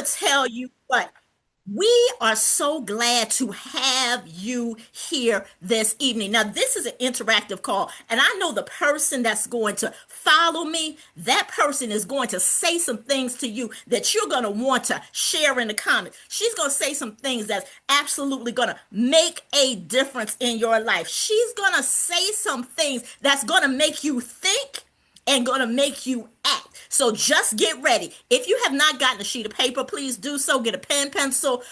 tell you what, we are so glad to have you here this evening. Now, this is an interactive call, and I know the person that's going to follow me, that person is going to say some things to you that you're going to want to share in the comments. She's going to say some things that's absolutely going to make a difference in your life. She's going to say some things that's going to make you think and going to make you act. So just get ready. If you have not gotten a sheet of paper, please do so. Get a pen, pencil,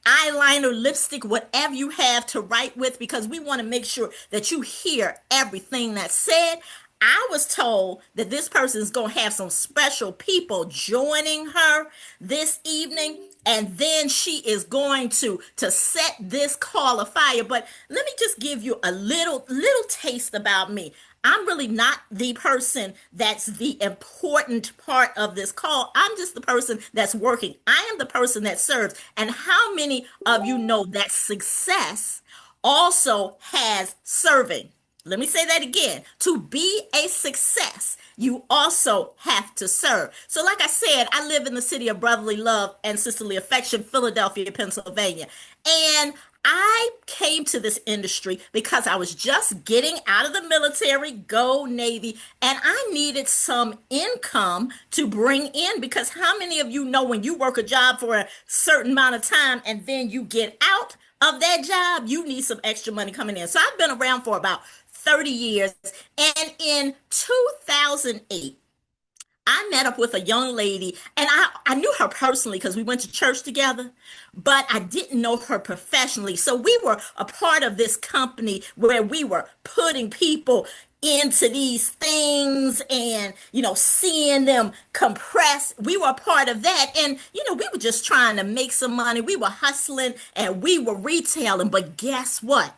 eyeliner, lipstick, whatever you have to write with, because we want to make sure that you hear everything that's said. I was told that this person is going to have some special people joining her this evening, and then she is going to set this call afire. But let me just give you a little taste about me. I'm really not the person that's the important part of this call. I'm just the person that's working. I am the person that serves. And how many of you know that success also has serving? Let me say that again. To be a success, you also have to serve. So, like I said, I live in the city of brotherly love and sisterly affection, Philadelphia, Pennsylvania. And I came to this industry because I was just getting out of the military, go Navy, and I needed some income to bring in, because how many of you know when you work a job for a certain amount of time and then you get out of that job, you need some extra money coming in. So I've been around for about 30 years, and in 2008, I met up with a young lady, and I knew her personally because we went to church together, but I didn't know her professionally. So we were a part of this company where we were putting people into these things and, seeing them compress. We were a part of that. And, we were just trying to make some money. We were hustling and we were retailing. But guess what?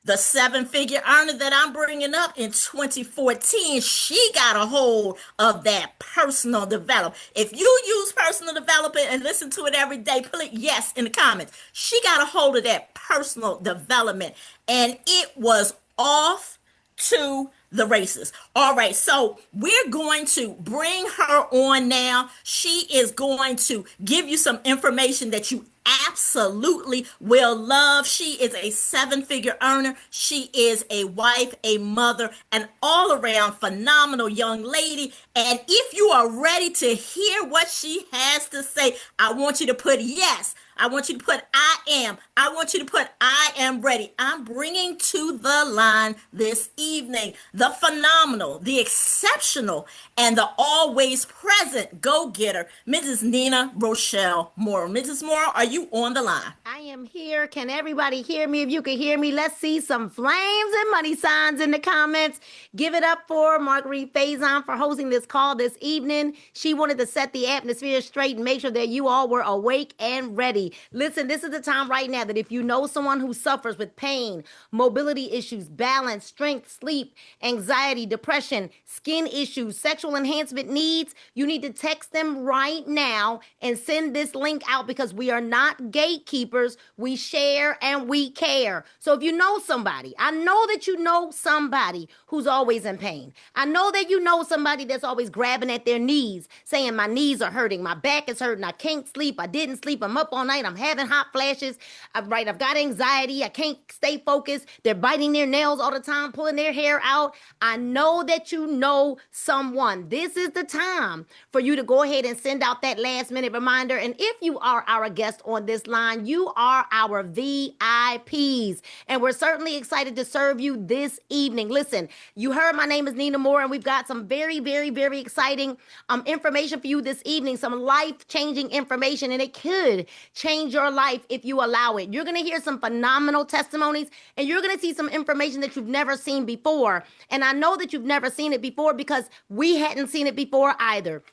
The seven-figure earner that I'm bringing up in 2014, she got a hold of that personal development. If you use personal development and listen to it every day, put it yes in the comments. She got a hold of that personal development, and it was off to the races. All right, so we're going to bring her on now. She is going to give you some information that you absolutely will love. She is a seven-figure earner. She is a wife, a mother, an all-around phenomenal young lady. And if you are ready to hear what she has to say, I want you to put yes. I want you to put I am. I want you to put I am ready. I'm bringing to the line this evening the phenomenal, the exceptional, and the always present go-getter, Mrs. Nina Rochelle Moore. Mrs. Moore, are you on the line? I am here. Can everybody hear me? If you can hear me, let's see some flames and money signs in the comments. Give it up for Marguerite Faison for hosting this call this evening. She wanted to set the atmosphere straight and make sure that you all were awake and ready. Listen, this is the time right now that if you know someone who suffers with pain, mobility issues, balance, strength, sleep, anxiety, depression, skin issues, sexual enhancement needs, you need to text them right now and send this link out, because we are not gatekeepers. We share and we care. So if you know somebody, I know that you know somebody who's always in pain. I know that you know somebody that's always grabbing at their knees, saying my knees are hurting, my back is hurting, I can't sleep, I didn't sleep, I'm up all night, I'm having hot flashes, I've got anxiety, I can't stay focused, they're biting their nails all the time, pulling their hair out. I know that you know someone. This is the time for you to go ahead and send out that last minute reminder. And if you are our guest on this line, you are our VIPs. And we're certainly excited to serve you this evening. Listen, you heard my name is Nina Moore, and we've got some very, very, very exciting information for you this evening, some life-changing information, and it could change your life if you allow it. You're going to hear some phenomenal testimonies, and you're going to see some information that you've never seen before. And I know that you've never seen it before because we hadn't seen it before either.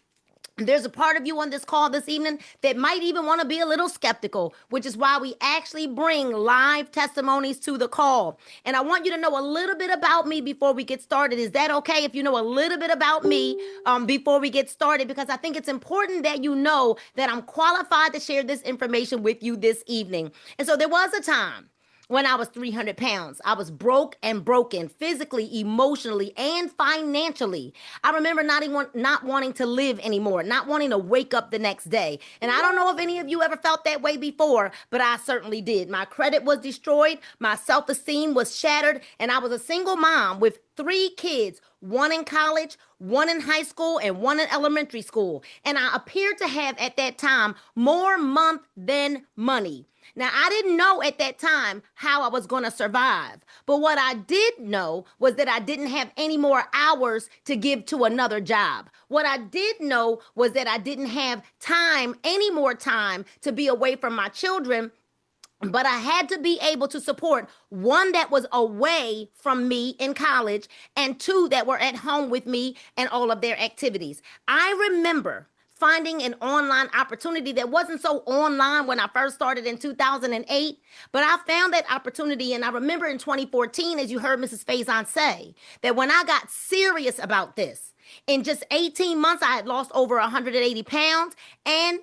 There's a part of you on this call this evening that might even want to be a little skeptical, which is why we actually bring live testimonies to the call. And I want you to know a little bit about me before we get started. Is that okay if you know a little bit about me before we get started? Because I think it's important that you know that I'm qualified to share this information with you this evening. And so there was a time when I was 300 pounds. I was broke and broken physically, emotionally, and financially. I remember not wanting to live anymore, not wanting to wake up the next day. And I don't know if any of you ever felt that way before, but I certainly did. My credit was destroyed, my self-esteem was shattered, and I was a single mom with 3 kids, one in college, one in high school, and one in elementary school. And I appeared to have at that time more month than money. Now, I didn't know at that time how I was going to survive. But what I did know was that I didn't have any more hours to give to another job. What I did know was that I didn't have any more time to be away from my children. But I had to be able to support one that was away from me in college and 2 that were at home with me and all of their activities. I remember finding an online opportunity that wasn't so online when I first started in 2008, but I found that opportunity. And I remember in 2014, as you heard Mrs. Faison say, that when I got serious about this, in just 18 months, I had lost over 180 pounds and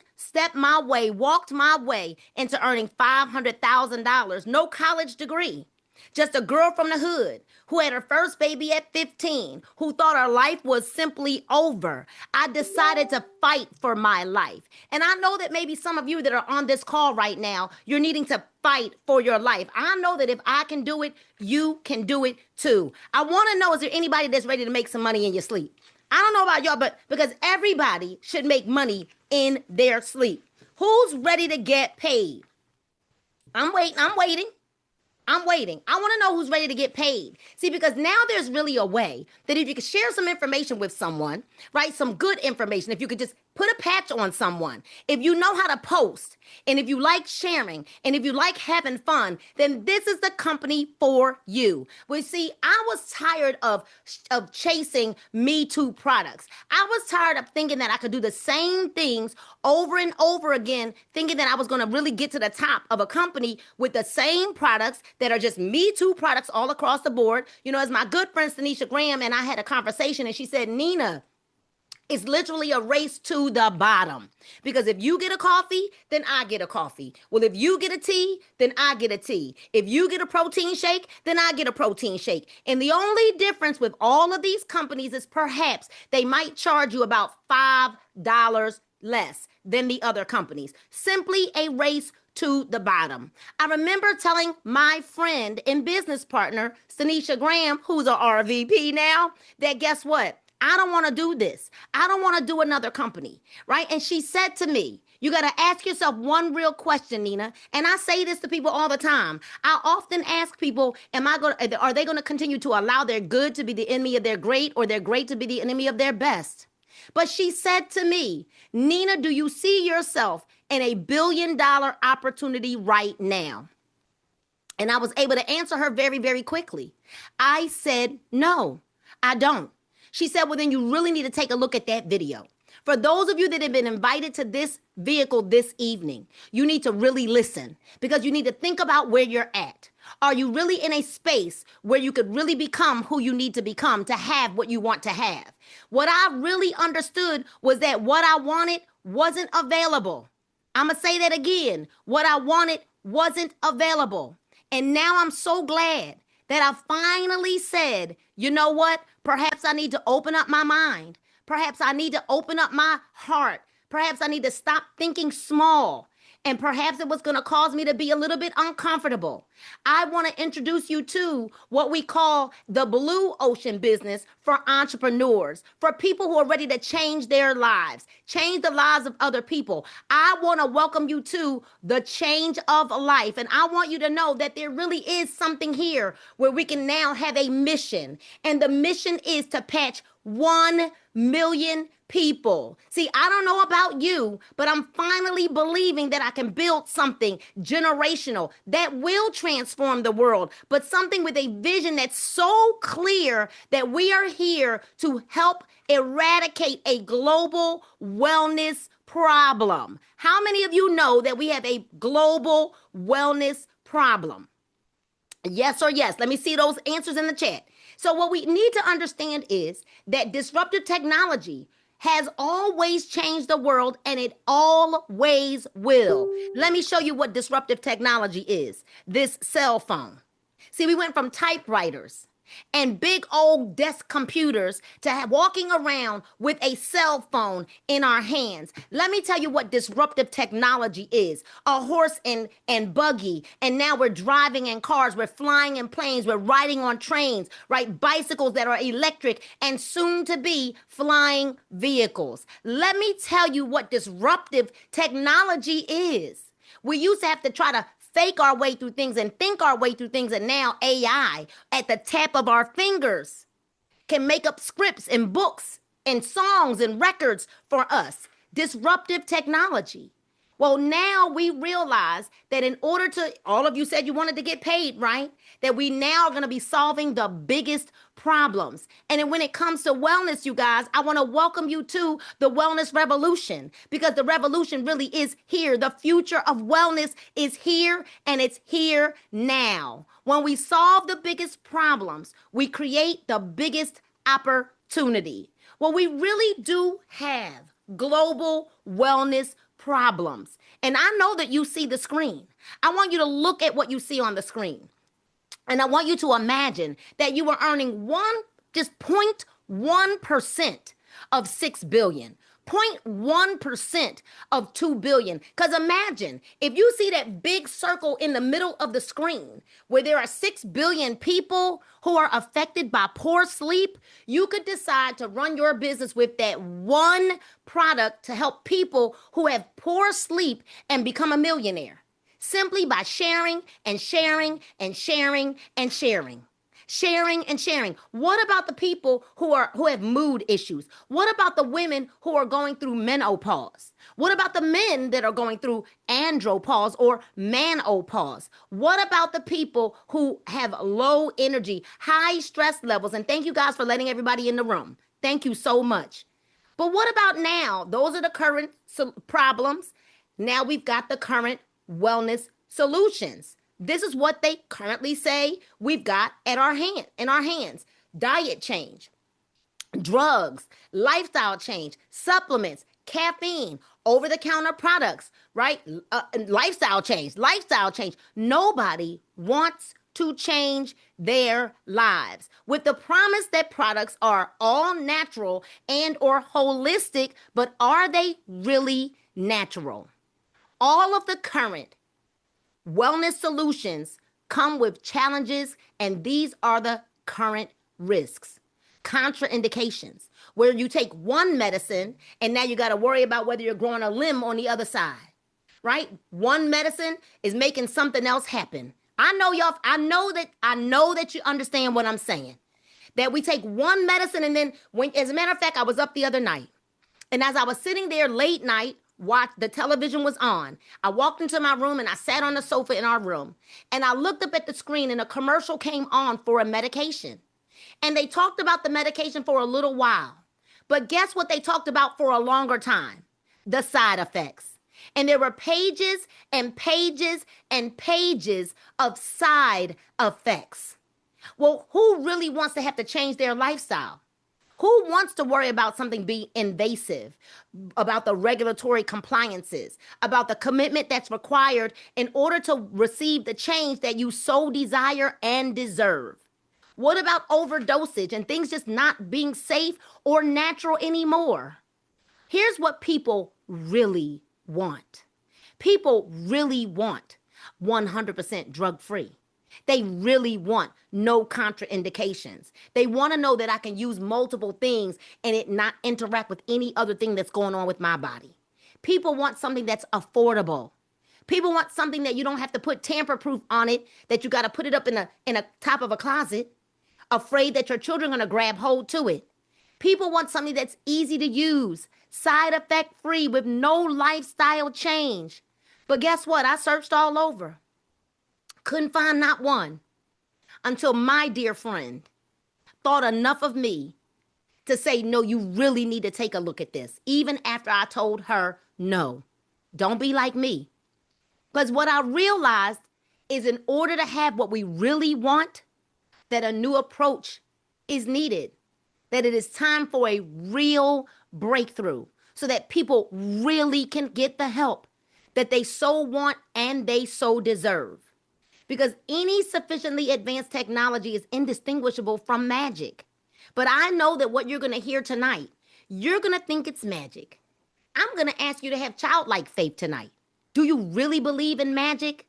walked my way into earning $500,000. No college degree. Just a girl from the hood who had her first baby at 15, who thought her life was simply over. I decided to fight for my life. And I know that maybe some of you that are on this call right now, you're needing to fight for your life. I know that if I can do it, you can do it too. I want to know, is there anybody that's ready to make some money in your sleep? I don't know about y'all, but because everybody should make money in their sleep. Who's ready to get paid? I'm waiting. I want to know who's ready to get paid. See, because now there's really a way that if you could share some information with someone, right? Some good information, if you could just put a patch on someone, if you know how to post, and if you like sharing, and if you like having fun, then this is the company for you. Well, see, I was tired of chasing Me Too products. I was tired of thinking that I could do the same things over and over again, thinking that I was going to really get to the top of a company with the same products that are just Me Too products all across the board. You know, as my good friend Stanisha Graham and I had a conversation, and she said, Nina, it's literally a race to the bottom. Because if you get a coffee, then I get a coffee. Well, if you get a tea, then I get a tea. If you get a protein shake, then I get a protein shake. And the only difference with all of these companies is perhaps they might charge you about $5 less than the other companies. Simply a race to the bottom. I remember telling my friend and business partner, Stanisha Graham, who's a RVP now, that guess what? I don't want to do this. I don't want to do another company, right? And she said to me, you got to ask yourself one real question, Nina. And I say this to people all the time. I often ask people, are they going to continue to allow their good to be the enemy of their great, or their great to be the enemy of their best? But she said to me, Nina, do you see yourself in a $1 billion opportunity right now? And I was able to answer her very, very quickly. I said, no, I don't. She said, well, then you really need to take a look at that video. For those of you that have been invited to this vehicle this evening, you need to really listen, because you need to think about where you're at. Are you really in a space where you could really become who you need to become to have what you want to have? What I really understood was that what I wanted wasn't available. I'm going to say that again. What I wanted wasn't available. And now I'm so glad that I finally said, you know what? Perhaps I need to open up my mind. Perhaps I need to open up my heart. Perhaps I need to stop thinking small. And perhaps it was going to cause me to be a little bit uncomfortable. I want to introduce you to what we call the blue ocean business for entrepreneurs, for people who are ready to change their lives, change the lives of other people. I want to welcome you to the change of life. And I want you to know that there really is something here where we can now have a mission. And the mission is to patch 1 million people. See, I don't know about you, but I'm finally believing that I can build something generational that will transform the world, but something with a vision that's so clear that we are here to help eradicate a global wellness problem. How many of you know that we have a global wellness problem? Yes or yes? Let me see those answers in the chat. So what we need to understand is that disruptive technology has always changed the world and it always will. Let me show you what disruptive technology is. This cell phone. See, we went from typewriters and big old desk computers to walking around with a cell phone in our hands. Let me tell you what disruptive technology is. A horse and buggy, and now we're driving in cars, we're flying in planes, we're riding on trains, right? Bicycles that are electric and soon to be flying vehicles. Let me tell you what disruptive technology is. We used to have to try to fake our way through things and think our way through things. And now AI at the tap of our fingers can make up scripts and books and songs and records for us. Disruptive technology. Well, now we realize that in order to, all of you said you wanted to get paid, right? That we now are going to be solving the biggest problems. And then when it comes to wellness, you guys, I want to welcome you to the wellness revolution, because the revolution really is here. The future of wellness is here, and it's here now. When we solve the biggest problems, we create the biggest opportunity. Well, we really do have global wellness problems. And I know that you see the screen. I want you to look at what you see on the screen. And I want you to imagine that you are earning just 0.1% of 6 billion. 0.1% of 2 billion. Because imagine if you see that big circle in the middle of the screen where there are 6 billion people who are affected by poor sleep, you could decide to run your business with that one product to help people who have poor sleep and become a millionaire simply by sharing and sharing and sharing and sharing. Sharing and sharing. What about the people who have mood issues? What about the women who are going through menopause? What about the men that are going through andropause or manopause? What about the people who have low energy, high stress levels? And thank you guys for letting everybody in the room. Thank you so much. But what about now? Those are the current problems. Now we've got the current wellness solutions. This is what they currently say we've got in our hands. Diet change, drugs, lifestyle change, supplements, caffeine, over-the-counter products, right? Lifestyle change. Nobody wants to change their lives with the promise that products are all natural and or holistic, but are they really natural? All of the current wellness solutions come with challenges, and these are the current risks. Contraindications, where you take one medicine and now you got to worry about whether you're growing a limb on the other side, right? One medicine is making something else happen. I know y'all, I know that you understand what I'm saying. That we take one medicine and then as a matter of fact, I was up the other night, and as I was sitting there late night, the television was on. I walked into my room and I sat on the sofa in our room, and I looked up at the screen and a commercial came on for a medication. And they talked about the medication for a little while. But guess what they talked about for a longer time? The side effects. And there were pages and pages and pages of side effects. Well, who really wants to have to change their lifestyle? Who wants to worry about something being invasive, about the regulatory compliances, about the commitment that's required in order to receive the change that you so desire and deserve? What about overdosage and things just not being safe or natural anymore? Here's what people really want. People really want 100% drug-free. They really want no contraindications. They want to know that I can use multiple things and it not interact with any other thing that's going on with my body. People want something that's affordable. People want something that you don't have to put tamper-proof on it, that you got to put it up in a top of a closet, afraid that your children are going to grab hold to it. People want something that's easy to use, side effect free, with no lifestyle change. But guess what? I searched all over. Couldn't find not one, until my dear friend thought enough of me to say, no, you really need to take a look at this. Even after I told her, no, don't be like me. Because what I realized is, in order to have what we really want, that a new approach is needed, that it is time for a real breakthrough so that people really can get the help that they so want and they so deserve. Because any sufficiently advanced technology is indistinguishable from magic. But I know that what you're going to hear tonight, you're going to think it's magic. I'm going to ask you to have childlike faith tonight. Do you really believe in magic?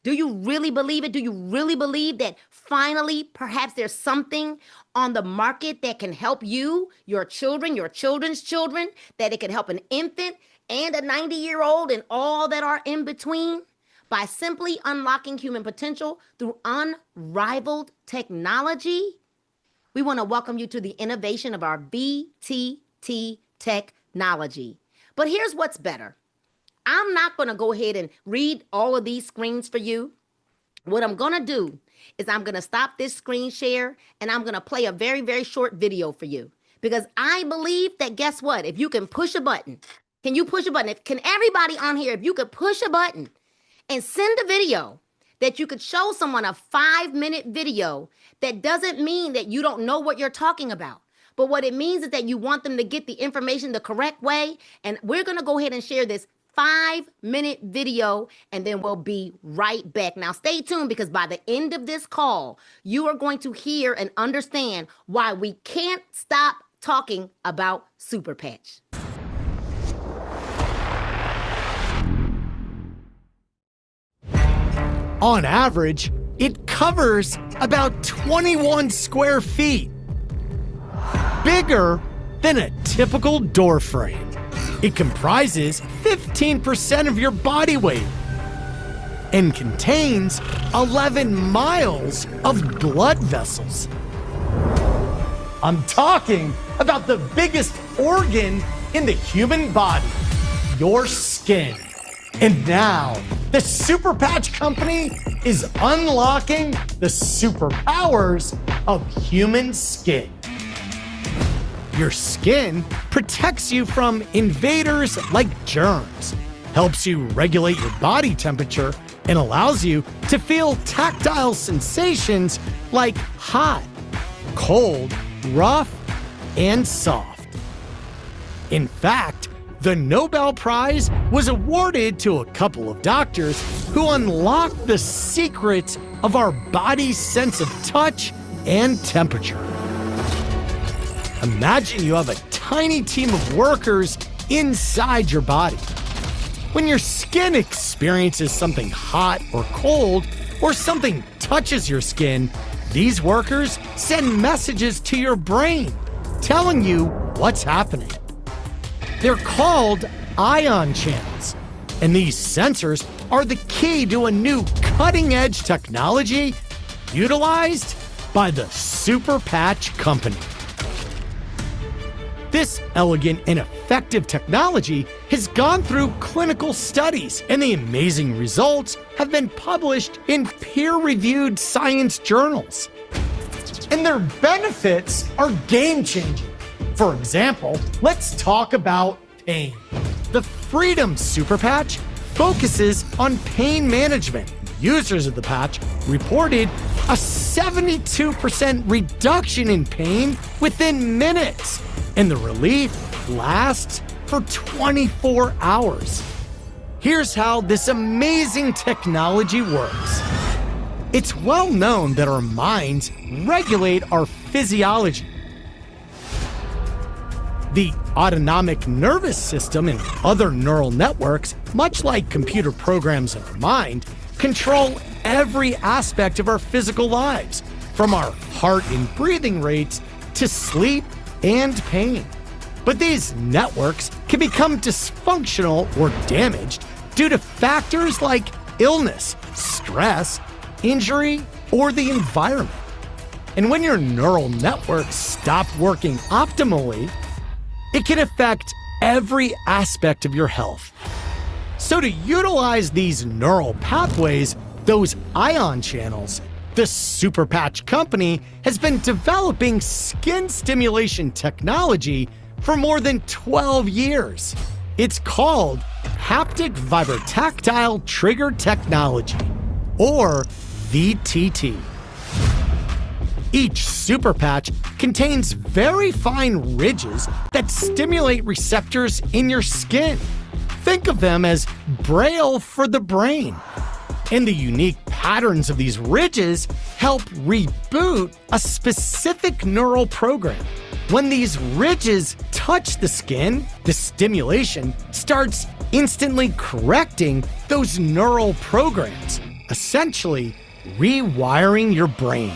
Do you really believe it? Do you really believe that finally, perhaps there's something on the market that can help you, your children, your children's children, that it can help an infant and a 90-year-old and all that are in between? By simply unlocking human potential through unrivaled technology, we want to welcome you to the innovation of our VTT technology. But here's what's better. I'm not going to go ahead and read all of these screens for you. What I'm going to do is I'm going to stop this screen share and I'm going to play a very, very short video for you. Because I believe that, guess what? If you can push a button, can you push a button? Can everybody on here, if you could push a button and send a video that you could show someone, a 5-minute video, that doesn't mean that you don't know what you're talking about. But what it means is that you want them to get the information the correct way. And we're going to go ahead and share this 5-minute video, and then we'll be right back. Now, stay tuned, because by the end of this call, you are going to hear and understand why we can't stop talking about Super Patch. On average, it covers about 21 square feet. Bigger than a typical door frame. It comprises 15% of your body weight and contains 11 miles of blood vessels. I'm talking about the biggest organ in the human body, your skin. And now, the Super Patch Company is unlocking the superpowers of human skin. Your skin protects you from invaders like germs, helps you regulate your body temperature, and allows you to feel tactile sensations like hot, cold, rough, and soft. In fact, the Nobel Prize was awarded to a couple of doctors who unlocked the secret of our body's sense of touch and temperature. Imagine you have a tiny team of workers inside your body. When your skin experiences something hot or cold, or something touches your skin, these workers send messages to your brain telling you what's happening. They're called ion channels, and these sensors are the key to a new cutting-edge technology utilized by the Super Patch Company. This elegant and effective technology has gone through clinical studies, and the amazing results have been published in peer-reviewed science journals. And their benefits are game-changing. For example, let's talk about pain. The Freedom Super Patch focuses on pain management. Users of the patch reported a 72% reduction in pain within minutes, and the relief lasts for 24 hours. Here's how this amazing technology works. It's well known that our minds regulate our physiology. The autonomic nervous system and other neural networks, much like computer programs in our mind, control every aspect of our physical lives, from our heart and breathing rates to sleep and pain. But these networks can become dysfunctional or damaged due to factors like illness, stress, injury, or the environment. And when your neural networks stop working optimally, it can affect every aspect of your health. So to utilize these neural pathways, those ion channels, the Super Patch Company has been developing skin stimulation technology for more than 12 years. It's called Haptic Vibrotactile Trigger Technology, or VTT. Each super patch contains very fine ridges that stimulate receptors in your skin. Think of them as braille for the brain. And the unique patterns of these ridges help reboot a specific neural program. When these ridges touch the skin, the stimulation starts instantly correcting those neural programs, essentially rewiring your brain.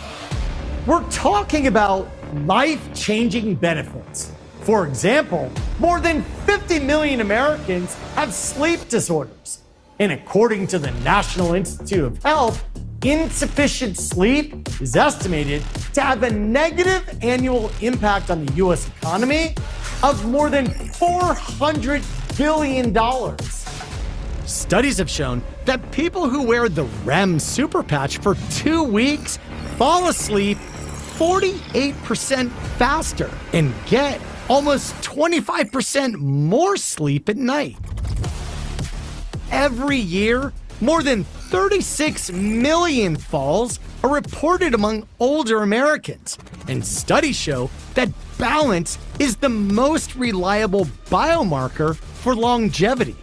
We're talking about life-changing benefits. For example, more than 50 million Americans have sleep disorders. And according to the National Institute of Health, insufficient sleep is estimated to have a negative annual impact on the US economy of more than $400 billion. Studies have shown that people who wear the REM super patch for 2 weeks fall asleep 48% faster and get almost 25% more sleep at night. Every year, more than 36 million falls are reported among older Americans, and studies show that balance is the most reliable biomarker for longevity.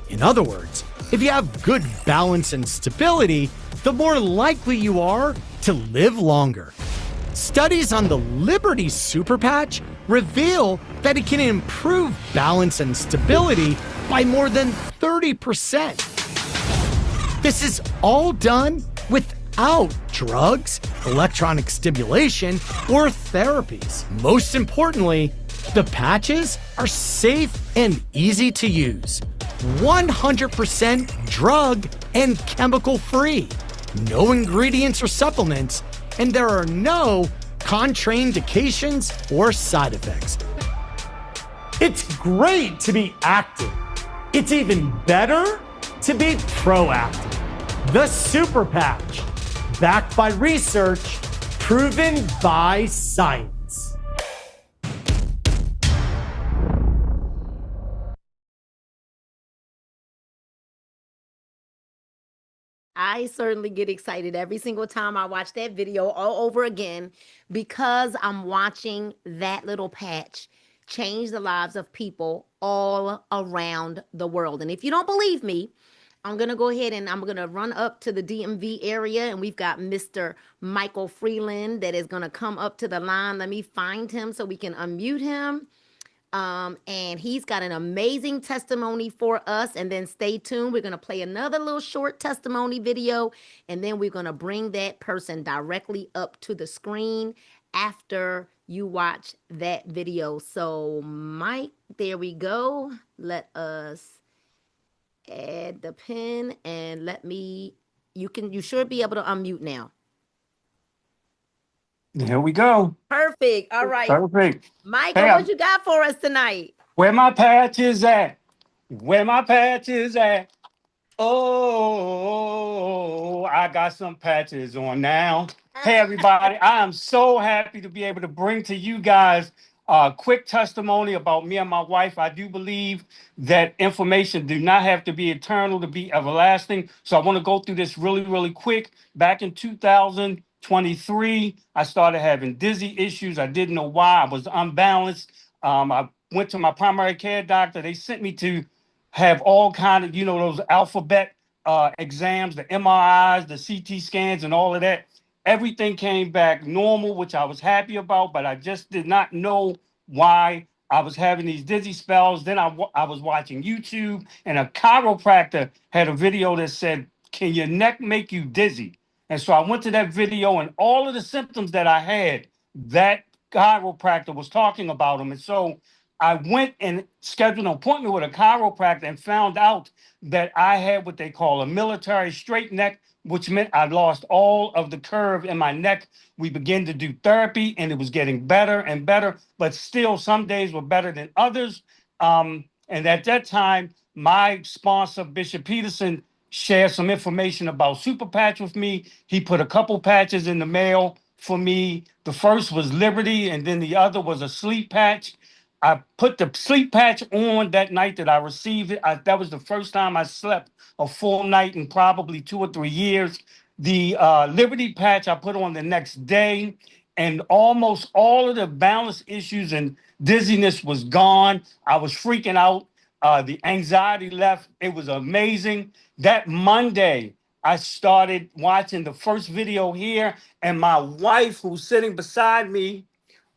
In other words, if you have good balance and stability, the more likely you are to live longer. Studies on the Liberty Super Patch reveal that it can improve balance and stability by more than 30%. This is all done without drugs, electronic stimulation, or therapies. Most importantly, the patches are safe and easy to use. 100% drug and chemical free. No ingredients or supplements, and there are no contraindications or side effects. It's great to be active. It's even better to be proactive. The Super Patch, backed by research, proven by science. I certainly get excited every single time I watch that video all over again because I'm watching that little patch change the lives of people all around the world. And if you don't believe me, I'm going to go ahead and I'm going to run up to the DMV area, and we've got Mr. Michael Freeland that is going to come up to the line. Let me find him so we can unmute him. And he's got an amazing testimony for us. And then stay tuned. We're going to play another little short testimony video, and then we're going to bring that person directly up to the screen after you watch that video. So Mike, there we go. Let us add the pin and you should be able to unmute now. Here we go. Perfect. All right. Perfect. Michael, Hey, what you got for us tonight? where my patch is at? Where my patch is at? Oh, I got some patches on now. Hey, everybody. I am so happy to be able to bring to you guys a quick testimony about me and my wife. I do believe that information do not have to be eternal to be everlasting. So I want to go through this really, really quick. Back in 2023, I started having dizzy issues. I didn't know why. I was unbalanced. I went to my primary care doctor. They sent me to have all kind of, those alphabet exams, the MRIs, the CT scans, and all of that. Everything came back normal, which I was happy about, but I just did not know why I was having these dizzy spells. Then I was watching YouTube, and a chiropractor had a video that said, "Can your neck make you dizzy?" And so I went to that video, and all of the symptoms that I had, that chiropractor was talking about them. And so I went and scheduled an appointment with a chiropractor and found out that I had what they call a military straight neck, which meant I lost all of the curve in my neck. We began to do therapy, and it was getting better and better, but still some days were better than others. And at that time, my sponsor, Bishop Peterson, shared some information about Super Patch with me. He put a couple patches in the mail for me. The first was Liberty, and then the other was a sleep patch. I put the sleep patch on that night that I received it. That was the first time I slept a full night in probably 2 or 3 years. The Liberty patch I put on the next day, and almost all of the balance issues and dizziness was gone. I was freaking out. The anxiety left. It was amazing. That Monday, I started watching the first video here, and my wife, who's sitting beside me,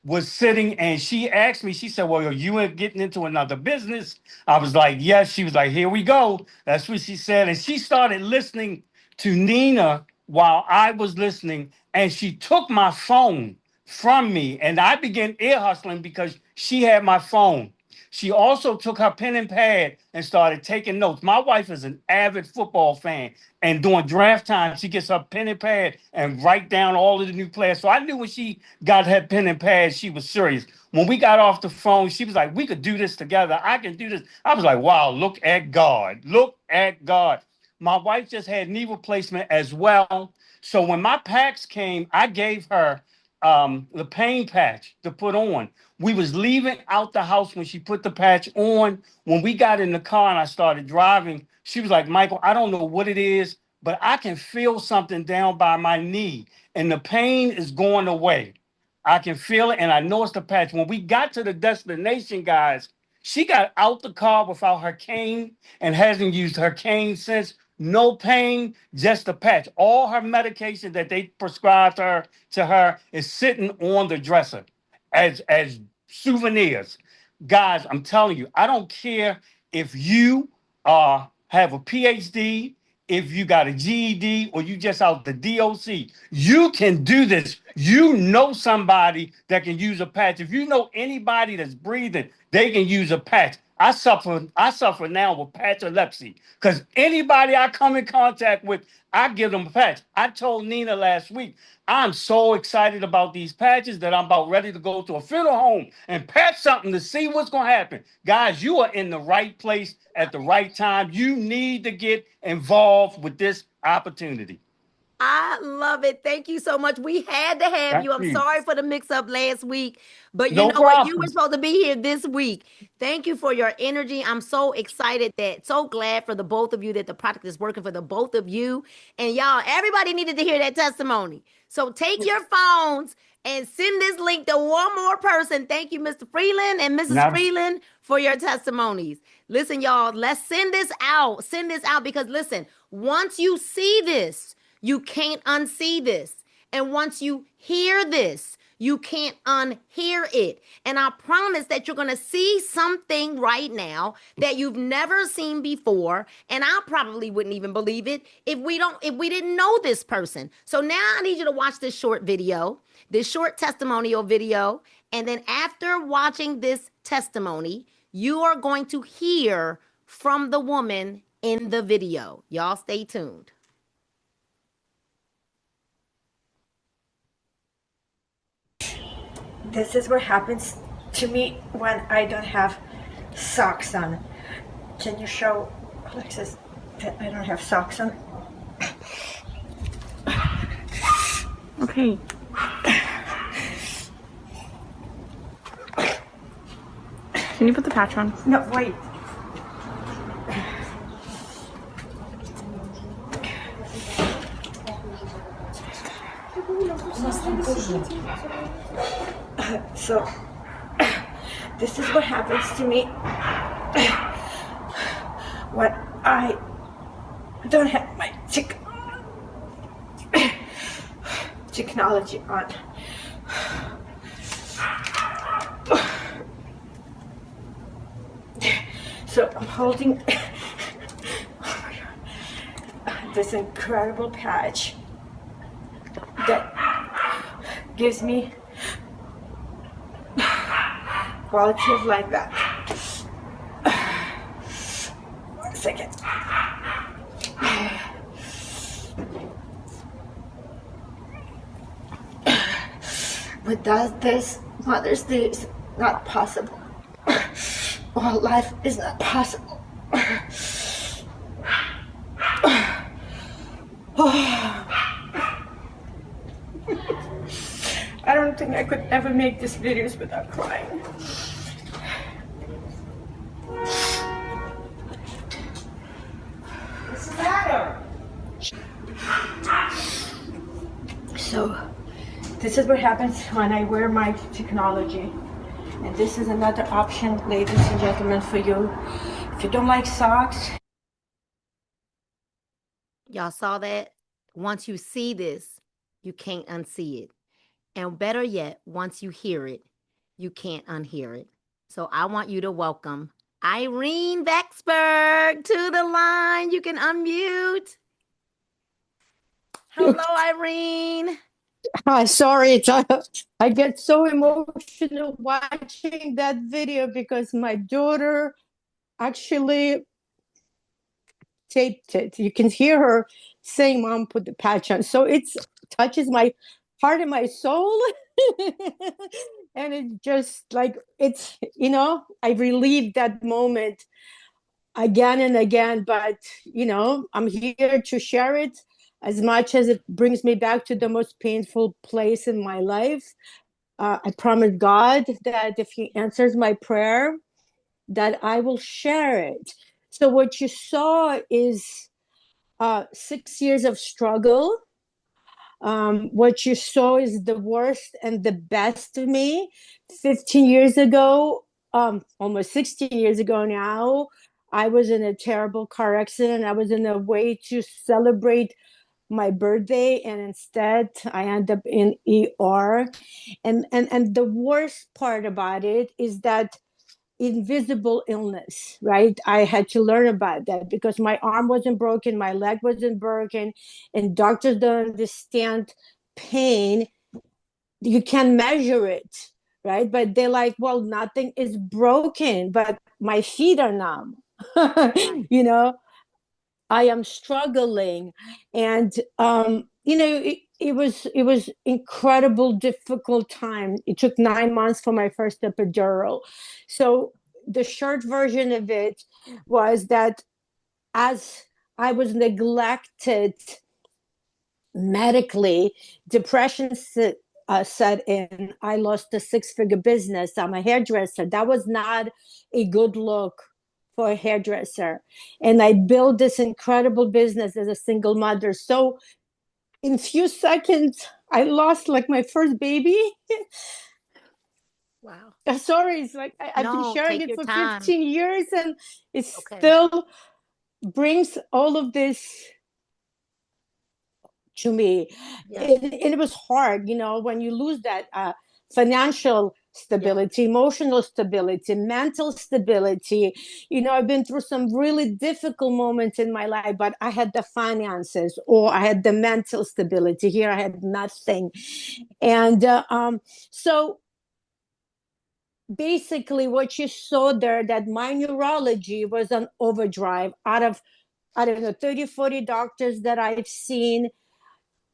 was sitting, and she asked me, she said, well, are you getting into another business? I was like, yes. She was like, here we go. That's what she said. And she started listening to Nina while I was listening, and she took my phone from me, and I began ear hustling because she had my phone. She also took her pen and pad and started taking notes. My wife is an avid football fan, and during draft time, she gets her pen and pad and write down all of the new players. So I knew when she got her pen and pad, she was serious. When we got off the phone, she was like, we could do this together. I can do this. I was like, wow, look at God. Look at God. My wife just had knee replacement as well. So when my packs came, I gave her the pain patch to put on. We was leaving out the house when she put the patch on. When we got in the car and I started driving, she was like, Michael, I don't know what it is, but I can feel something down by my knee and the pain is going away. I can feel it and I know it's the patch. When we got to the destination, guys, she got out the car without her cane and hasn't used her cane since. No pain, just a patch. All her medication that they prescribed to her is sitting on the dresser as souvenirs. Guys, I'm telling you, I don't care if you have a PhD, if you got a GED, or you just out the DOC. You can do this. You know somebody that can use a patch. If you know anybody that's breathing, they can use a patch. I suffer now with patcholepsy because anybody I come in contact with, I give them a patch. I told Nina last week, I'm so excited about these patches that I'm about ready to go to a funeral home and patch something to see what's going to happen. Guys, you are in the right place at the right time. You need to get involved with this opportunity. I love it. Thank you so much. We had to have Thank you. I'm you. sorry for the mix up last week, but you No know what? You problem. were supposed to be here this week. Thank you for your energy. I'm so excited so glad for the both of you that the product is working for the both of you. And y'all, everybody needed to hear that testimony. So take your phones and send this link to one more person. Thank you, Mr. Freeland and Mrs. Now- Freeland, for your testimonies. Listen, y'all, let's send this out. Send this out because listen, once you see this, you can't unsee this. And once you hear this, you can't unhear it. And I promise that you're going to see something right now that you've never seen before. And I probably wouldn't even believe it if we didn't know this person. So now I need you to watch this short video, this short testimonial video. And then after watching this testimony, you are going to hear from the woman in the video. Y'all stay tuned. This is what happens to me when I don't have socks on. Can you show Alexis that I don't have socks on? Okay. Can you put the patch on? No, wait. So, this is what happens to me when I don't have my technology on. So I'm holding this incredible patch that gives me quality of life back. 1 second. Without this, Mother's Day is not possible. Well, life is not possible. I don't think I could ever make these videos without crying. What's the matter? So, This is what happens when I wear my technology. And this is another option, ladies and gentlemen, for you. If you don't like socks. Y'all saw that? Once you see this, you can't unsee it. And better yet, once you hear it, you can't unhear it. So I want you to welcome Irene Vexberg to the line. You can unmute. Hello, Irene. Hi, sorry, I get so emotional watching that video because my daughter actually taped it. You can hear her saying, "Mom, put the patch on." So it touches my heart and my soul. And it's just like, it's, I relive that moment again and again, but I'm here to share it as much as it brings me back to the most painful place in my life. I promise God that if he answers my prayer, that I will share it. So what you saw is 6 years of struggle. What you saw is the worst and the best of me. 15 years ago, almost 16 years ago now, I was in a terrible car accident. I was in a way to celebrate my birthday, and instead I end up in ER. And the worst part about it is that invisible illness, right? I had to learn about that because my arm wasn't broken, my leg wasn't broken, and doctors don't understand pain. You can measure it, right? But they're like, well, nothing is broken, but my feet are numb. you know, I am struggling, and it was incredible, difficult time. It took 9 months for my first epidural. So the short version of it was that as I was neglected medically, depression set in. I lost a six-figure business. I'm a hairdresser. That was not a good look for a hairdresser. And I built this incredible business as a single mother. So in few seconds, I lost like my first baby. Wow. Sorry, it's like I've been No, sharing take it your for time. 15 years and it Okay. still brings all of this to me. Yes. And it was hard, when you lose that financial stability, emotional stability, mental stability. I've been through some really difficult moments in my life, but I had the finances or I had the mental stability. Here I had nothing. And so basically what you saw there, that my neurology was on overdrive. Out of, I don't know, 30, 40 doctors that I've seen,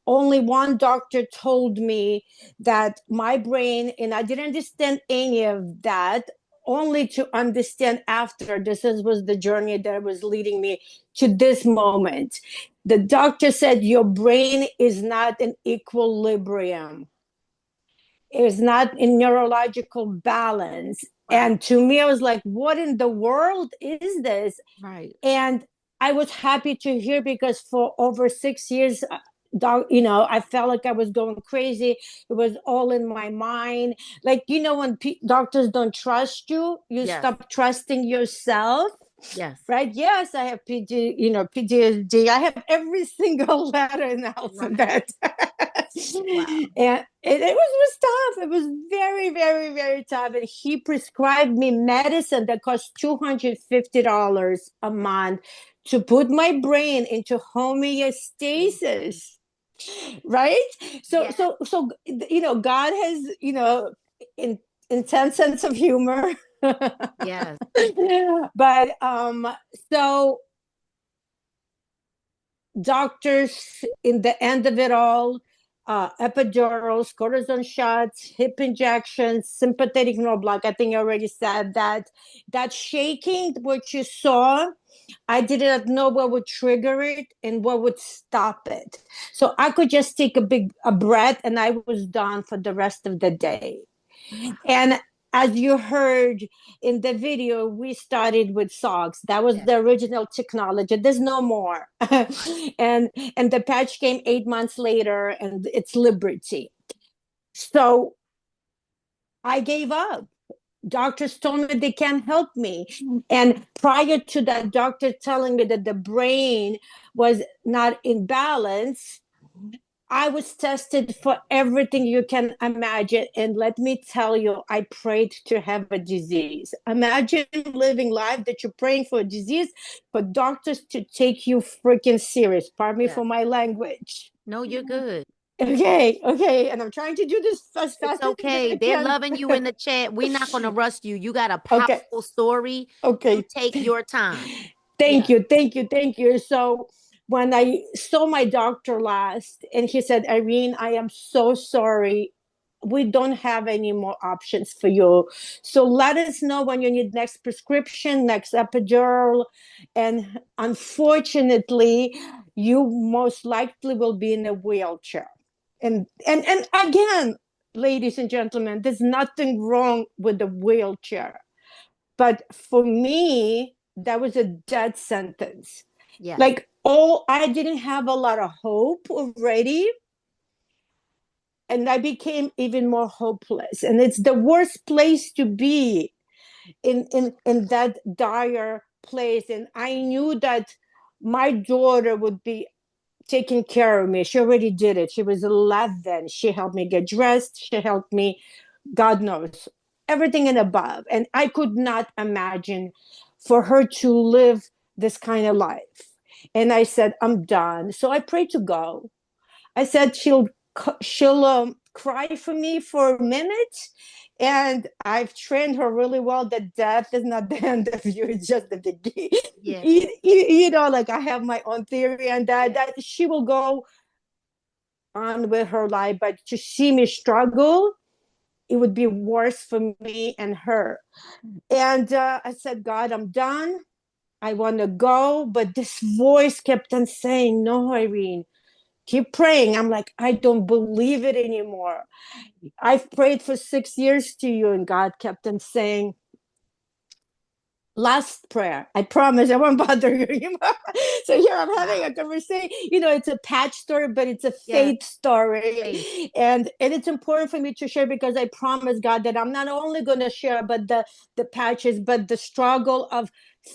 only one doctor told me that my brain, and I didn't understand any of that, only to understand after this was the journey that was leading me to this moment. The doctor said, your brain is not in equilibrium. It is not in neurological balance. Wow. And to me, I was like, what in the world is this? Right. And I was happy to hear, because for over 6 years, I felt like I was going crazy. It was all in my mind. Like, when doctors don't trust you, you Yes. stop trusting yourself. Yes. Right? Yes, I have PTSD. I have every single letter in the alphabet. Wow. And it was tough. It was very, very, very tough. And he prescribed me medicine that cost $250 a month to put my brain into homeostasis. Right? So, Yeah. so God has, intense sense of humor. Yes. But so doctors, in the end of it all, epidurals, cortisone shots, hip injections, sympathetic nerve block. I think I already said that. That shaking, what you saw, I did not know what would trigger it and what would stop it. So I could just take a breath and I was done for the rest of the day. And as you heard in the video, we started with socks. That was the original technology. There's no more. and the patch came 8 months later, and it's Liberty. So I gave up. Doctors told me they can't help me. And prior to that doctor telling me that the brain was not in balance, I was tested for everything you can imagine. And let me tell you, I prayed to have a disease. Imagine living life that you're praying for a disease, for doctors to take you freaking serious. Pardon me Yeah. for my language. No, you're good. Okay. And I'm trying to do this as It's fast as okay. I They're can. loving you in the chat. We're not going to rush you. You got a Okay. powerful story. Okay. You take your time. Thank Yeah. you. So when I saw my doctor last, and he said, Irene, I am so sorry. We don't have any more options for you. So let us know when you need next prescription, next epidural. And unfortunately, you most likely will be in a wheelchair. And again, ladies and gentlemen, there's nothing wrong with the wheelchair. But for me, that was a death sentence. Yes. Like, oh, I didn't have a lot of hope already. And I became even more hopeless. And it's the worst place to be, in that dire place. And I knew that my daughter would be taking care of me. She already did it. She was 11. She helped me get dressed. She helped me, God knows, everything and above. And I could not imagine for her to live this kind of life. And I said, I'm done. So I prayed to go. I said, she'll cry for me for a minute. And I've trained her really well that death is not the end of you, it's just the beginning. Yeah. Like I have my own theory on that she will go on with her life, but to see me struggle, it would be worse for me and her. And I said, God, I'm done. I want to go. But this voice kept on saying, no, Irene, keep praying. I'm like, I don't believe it anymore. I've prayed for 6 years to you. And God kept on saying, last prayer, I promise I won't bother you anymore. So here I'm having a conversation. It's a patch story, but it's a faith story. Faith. And it's important for me to share, because I promise God that I'm not only going to share but the patches, but the struggle of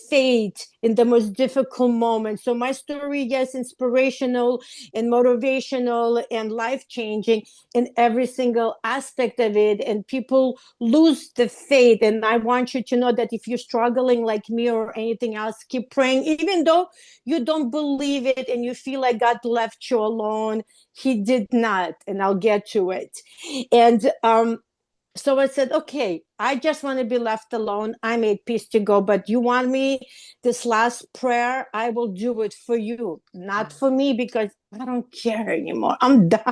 faith in the most difficult moments. So my story, yes, inspirational and motivational and life-changing in every single aspect of it. And people lose the faith. And I want you to know that if you're struggling like me or anything else, keep praying, even though you don't believe it and you feel like God left you alone. He did not. And I'll get to it. And so I said, okay, I just want to be left alone. I made peace to go, but you want me, this last prayer, I will do it for you, not for me, because I don't care anymore. I'm done.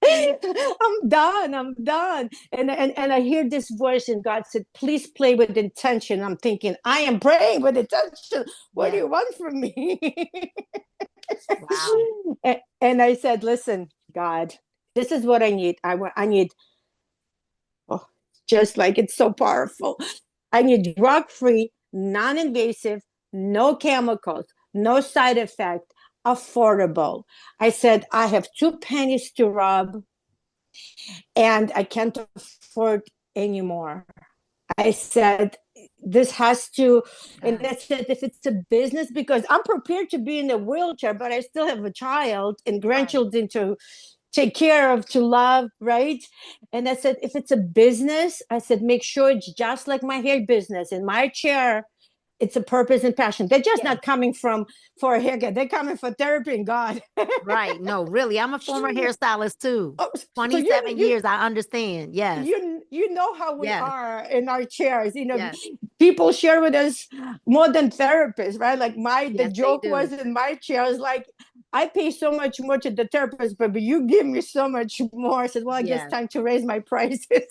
I'm done. And I hear this voice, and God said, please play with intention. I'm thinking, I am praying with intention. What do you want from me? Wow. And I said, listen, God, this is what I need. I need, just like it's so powerful. I need drug-free, non-invasive, no chemicals, no side effect, affordable. I said, I have 2 pennies to rub and I can't afford anymore. I said, this has to, and I said, if it's a business, because I'm prepared to be in a wheelchair, but I still have a child and grandchildren to take care of, to love, right? And I said, if it's a business, I said, make sure it's just like my hair business. In my chair, it's a purpose and passion. They're just not coming for a haircut. They're coming for therapy and God. Right. No, really. I'm a former hairstylist too. Oh, so 27 years. I understand. Yes. You know how we Yes. are in our chairs. Yes. People share with us more than therapists, right? Like the Yes, joke they do. was in my chair, I was like, I pay so much more to the therapist, but you give me so much more. I said, well, I guess Yes. time to raise my prices.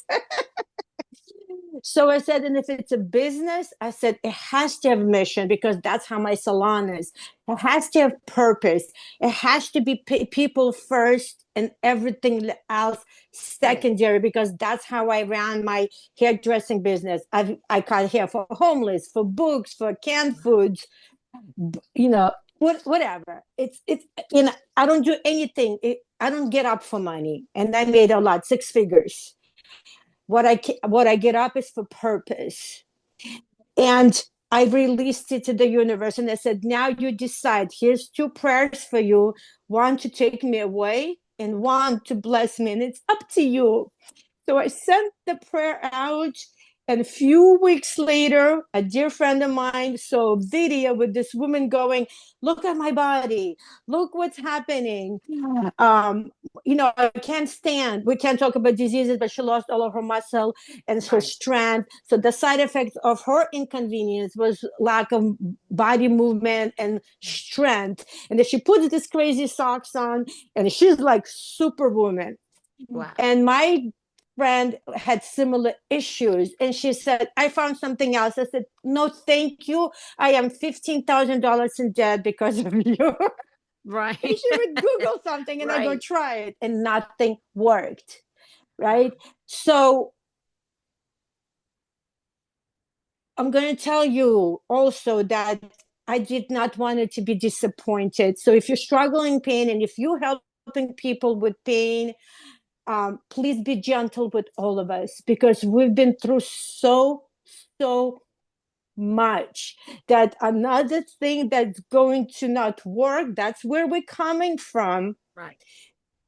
So I said, and if it's a business, I said, it has to have mission, because that's how my salon is. It has to have purpose. It has to be people first and everything else secondary, because that's how I ran my hairdressing business. I cut hair for homeless, for books, for canned foods, whatever. It's I don't do anything. I don't get up for money, and I made a lot, 6 figures. What I get up is for purpose, and I released it to the universe, and I said, now you decide. Here's 2 prayers for you: one to take me away, and one to bless me, and it's up to you. So I sent the prayer out, and a few weeks later, a dear friend of mine saw a video with this woman going, "Look at my body. Look what's happening. I can't stand. We can't talk about diseases, but she lost all of her muscle and her strength. So the side effects of her inconvenience was lack of body movement and strength. And then she puts this crazy socks on, and she's like Superwoman. Wow. And my friend had similar issues, and she said, I found something else. I said, no, thank you. I am $15,000 in debt because of you. Right. And she would Google something, and I go Right. try it, and nothing worked. Right. So I'm going to tell you also that I did not want it to be disappointed. So if you're struggling pain, and if you're helping people with pain, please be gentle with all of us, because we've been through so much that another thing that's going to not work, that's where we're coming from. Right.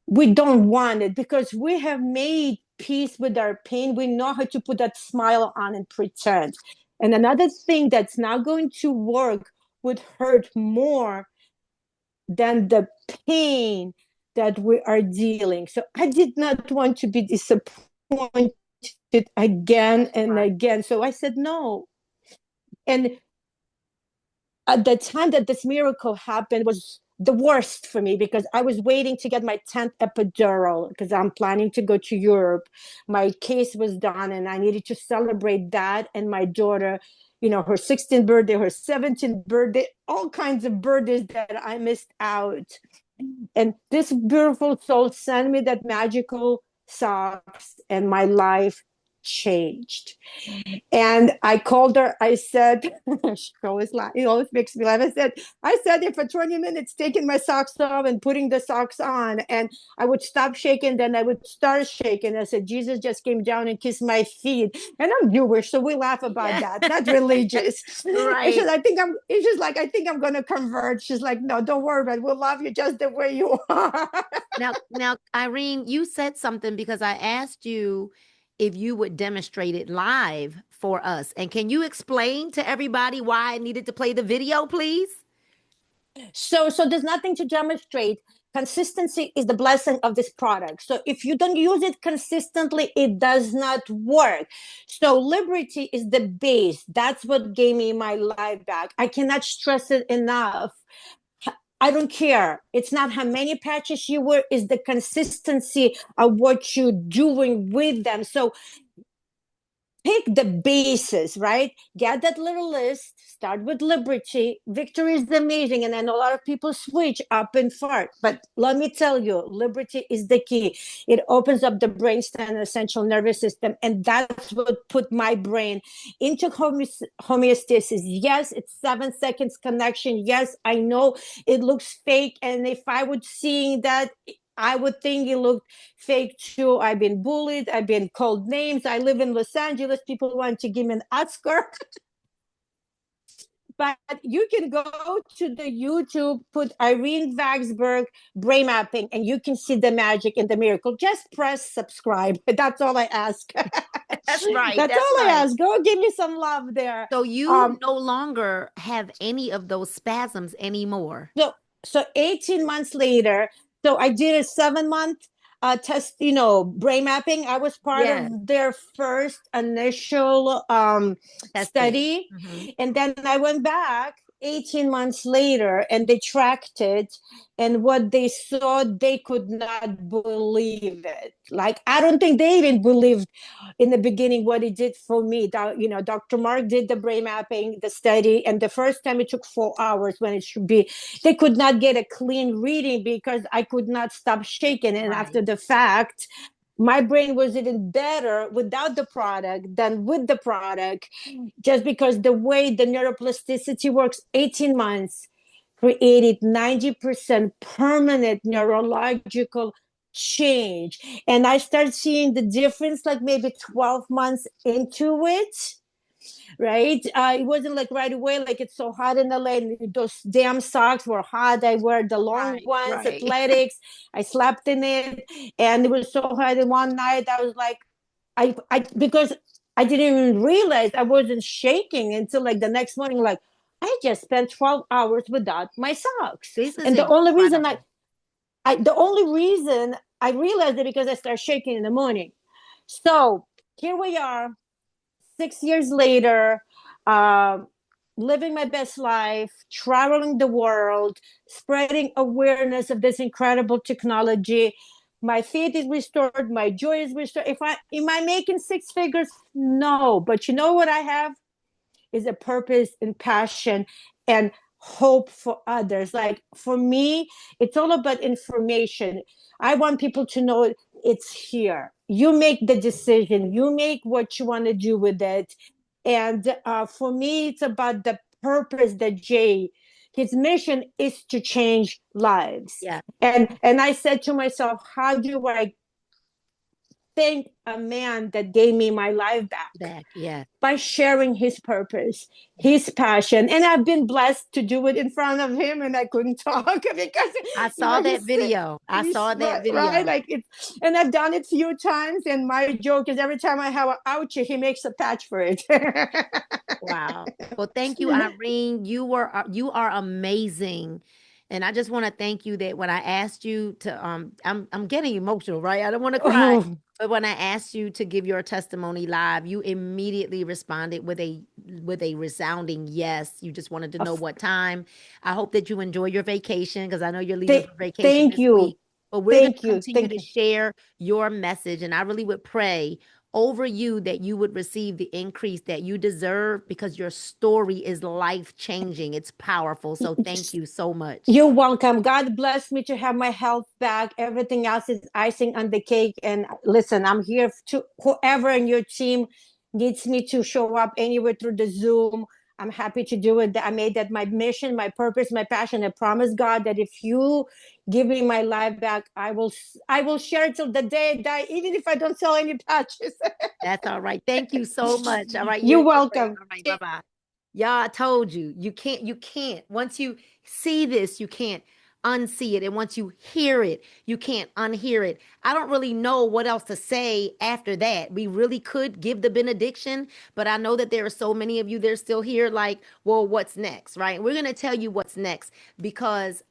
We don't want it, because we have made peace with our pain. We know how to put that smile on and pretend. And another thing that's not going to work would hurt more than the pain that we are dealing. So I did not want to be disappointed again and again. So I said no. And at the time that this miracle happened was the worst for me, because I was waiting to get my 10th epidural, because I'm planning to go to Europe. My case was done, and I needed to celebrate that and my daughter, her 16th birthday, her 17th birthday, all kinds of birthdays that I missed out. And this beautiful soul sent me that magical socks, and my life changed. And I called her. I said, she always laugh, it always makes me laugh. I said there for 20 minutes, taking my socks off and putting the socks on. And I would stop shaking, then I would start shaking. I said, Jesus just came down and kissed my feet. And I'm Jewish, so we laugh about that, not religious. Right. And she's like, I think I'm going to convert. She's like, no, don't worry about it. We'll love you just the way you are. Now, Irene, you said something, because I asked you if you would demonstrate it live for us. And can you explain to everybody why I needed to play the video, please? So there's nothing to demonstrate. Consistency is the blessing of this product. So if you don't use it consistently, it does not work. So liberty is the base. That's what gave me my life back. I cannot stress it enough. I don't care. It's not how many patches you wear, it's the consistency of what you're doing with them. So pick the basis, right? Get that little list, start with liberty. Victory is amazing. And I know a lot of people switch up and far, but let me tell you, liberty is the key. It opens up the brainstem and essential nervous system. And that's what put my brain into homeostasis. Yes, it's 7 seconds connection. Yes, I know it looks fake. And if I would seeing that, I would think it looked fake too. I've been bullied. I've been called names. I live in Los Angeles. People want to give me an Oscar. But you can go to the YouTube, put Irene Vaxberg brain mapping, and you can see the magic and the miracle. Just press subscribe. That's all I ask. That's right. That's all I ask. Go give me some love there. So you no longer have any of those spasms anymore. So 18 months later, so I did a 7-month test, brain mapping. I was part of their first initial study. Mm-hmm. And then I went back 18 months later, and they tracked it. And what they saw, they could not believe it. Like, I don't think they even believed in the beginning what it did for me. Dr. Mark did the brain mapping, the study, and the first time it took 4 hours when it should be. They could not get a clean reading because I could not stop shaking. And after the fact, my brain was even better without the product than with the product, just because the way the neuroplasticity works, 18 months created 90% permanent neurological change. And I started seeing the difference like maybe 12 months into it, right? It wasn't like right away, like it's so hot in LA, and those damn socks were hot. I wear the long Right, ones, right. athletics. I slept in it, and it was so hot. And one night I was like, I because I didn't even realize I wasn't shaking until like the next morning, like I just spent 12 hours without my socks. This is And the only reason incredible. the only reason I realized it because I started shaking in the morning. So here we are, 6 years later, uh, living my best life, traveling the world, spreading awareness of this incredible technology. My faith is restored, my joy is restored. If I am I making six figures? No, but you know what I have is a purpose and passion and hope for others. Like for me, it's all about information. I want people to know it's here. You make the decision, you make what you want to do with it. And for me, it's about the purpose that Jay, his mission is to change lives. Yeah, And I said to myself, how do I thank a man that gave me my life back? back. Yeah. By sharing his purpose, his passion. And I've been blessed to do it in front of him, and I couldn't talk because I saw that video. I saw that right, video. like it's, and I've done it a few times. And my joke is every time I have an ouchie, he makes a patch for it. Wow. Well, thank you, Irene. You are amazing. And I just want to thank you that when I asked you to I'm getting emotional, right? I don't want to cry. Oh, But when I asked you to give your testimony live, you immediately responded with a resounding yes. You just wanted to know what time. I hope that you enjoy your vacation because I know you're leaving for vacation thank this you, week. But we're going to thank continue to you. share your message, and I really would pray over you that you would receive the increase that you deserve because your story is life changing. It's powerful. So thank you so much. You're welcome. God bless me to have my health back. Everything else is icing on the cake. And listen, I'm here to whoever in your team needs me to show up anywhere through the Zoom. I'm happy to do it. I made that my mission, my purpose, my passion. I promise God that if you give me my life back, I will share it till the day I die, even if I don't sell any patches. That's all right. Thank you so much. All right. You're You're great. welcome. All right. Bye-bye. Yeah, I told you. You can't. Once you see this, you can't unsee it. And once you hear it, you can't unhear it. I don't really know what else to say after that. We really could give the benediction, but I know that there are so many of you that are still here like, well, what's next, right? We're going to tell you what's next because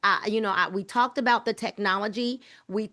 we talked about the technology. We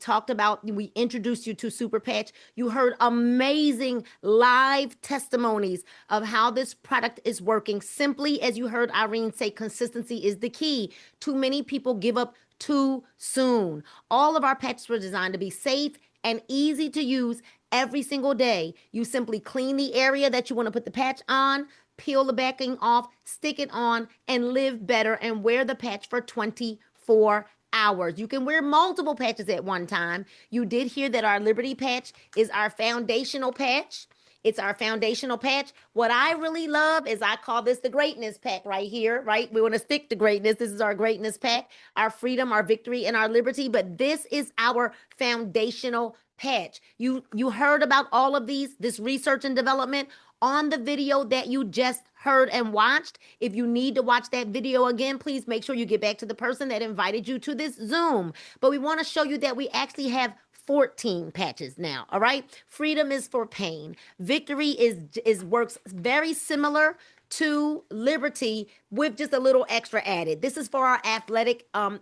introduced you to Super Patch. You heard amazing live testimonies of how this product is working. Simply as you heard Irene say, consistency is the key. Too many people give up too soon. All of our patches were designed to be safe and easy to use every single day. You simply clean the area that you want to put the patch on, peel the backing off, stick it on, and live better and wear the patch for 24 hours. You can wear multiple patches at one time. You did hear that our Liberty patch is our foundational patch. It's our foundational patch. What I really love is I call this the greatness pack right here, right? We want to stick to greatness. This is our greatness pack, our freedom, our victory, and our liberty. But this is our foundational patch. You heard about all of this research and development on the video that you just heard and watched. If you need to watch that video again, please make sure you get back to the person that invited you to this Zoom. But we want to show you that we actually have 14 patches now. All right. Freedom is for pain. Victory is works very similar to liberty with just a little extra added. This is for our athletic, our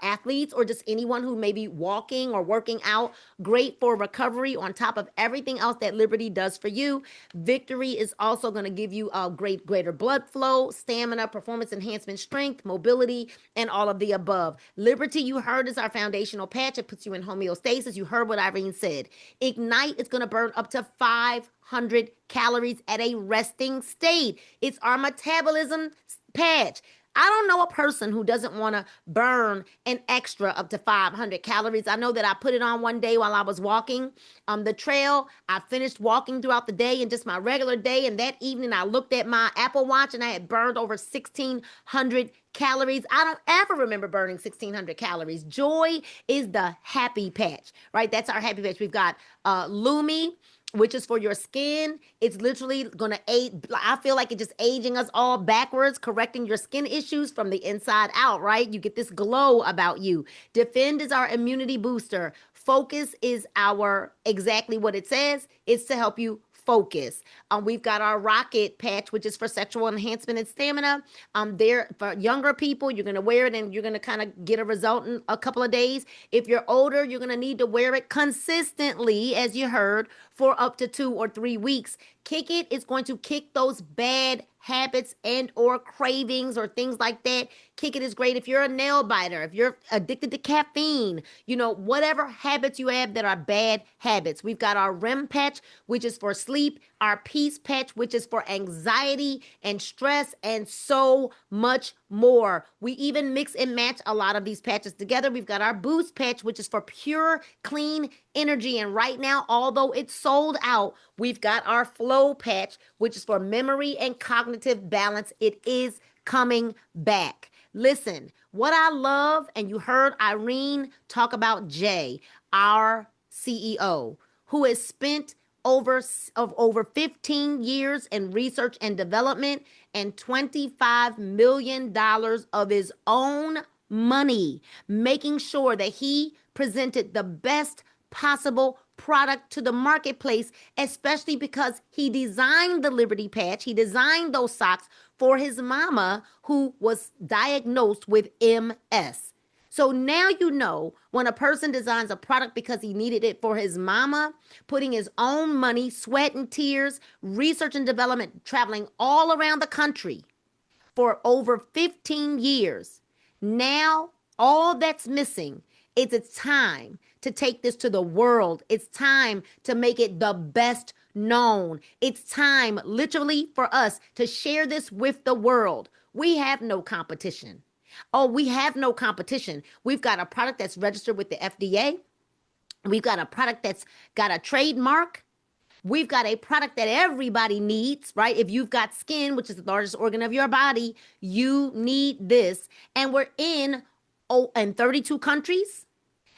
athletes, or just anyone who may be walking or working out. Great for recovery on top of everything else that liberty does for you. Victory is also going to give you a greater blood flow, stamina, performance enhancement, strength, mobility, and all of the above. Liberty, you heard, is our foundational patch. It puts you in homeostasis. You heard what Irene said. Ignite is going to burn up to 500 calories at a resting state. It's our metabolism patch. I don't know a person who doesn't want to burn an extra up to 500 calories. I know that I put it on one day while I was walking the trail. I finished walking throughout the day and just my regular day. And that evening I looked at my Apple Watch and I had burned over 1,600 calories. I don't ever remember burning 1,600 calories. Joy is the happy patch, right? That's our happy patch. We've got Lumi, which is for your skin. It's literally going to aid. I feel like it's just aging us all backwards, correcting your skin issues from the inside out, right? You get this glow about you. Defend is our immunity booster. Focus is our exactly what it says. It's to help you focus. We've got our rocket patch, which is for sexual enhancement and stamina. There for younger people, you're gonna wear it and you're gonna kind of get a result in a couple of days. If you're older, you're gonna need to wear it consistently, as you heard, for up to 2 or 3 weeks. Kick It is going to kick those bad habits and or cravings or things like that. Kick It is great if you're a nail biter, if you're addicted to caffeine, whatever habits you have that are bad habits. We've got our REM patch, which is for sleep, our peace patch, which is for anxiety and stress, and so much more. We even mix and match a lot of these patches together. We've got our boost patch, which is for pure, clean energy. And right now, although it's sold out, we've got our flow patch, which is for memory and cognitive balance. It is coming back. Listen, what I love, and you heard Irene talk about Jay, our CEO, who has spent over 15 years in research and development and $25 million of his own money, making sure that he presented the best possible product to the marketplace, especially because he designed the Liberty Patch. He designed those socks for his mama who was diagnosed with MS. So now you know when a person designs a product because he needed it for his mama, putting his own money, sweat and tears, research and development, traveling all around the country for over 15 years. Now all that's missing is it's time to take this to the world. It's time to make it the best known. It's time literally for us to share this with the world. We have no competition. Oh, we have no competition. We've got a product that's registered with the FDA. We've got a product that's got a trademark. We've got a product that everybody needs, right? If you've got skin, which is the largest organ of your body, you need this. And we're in 32 countries.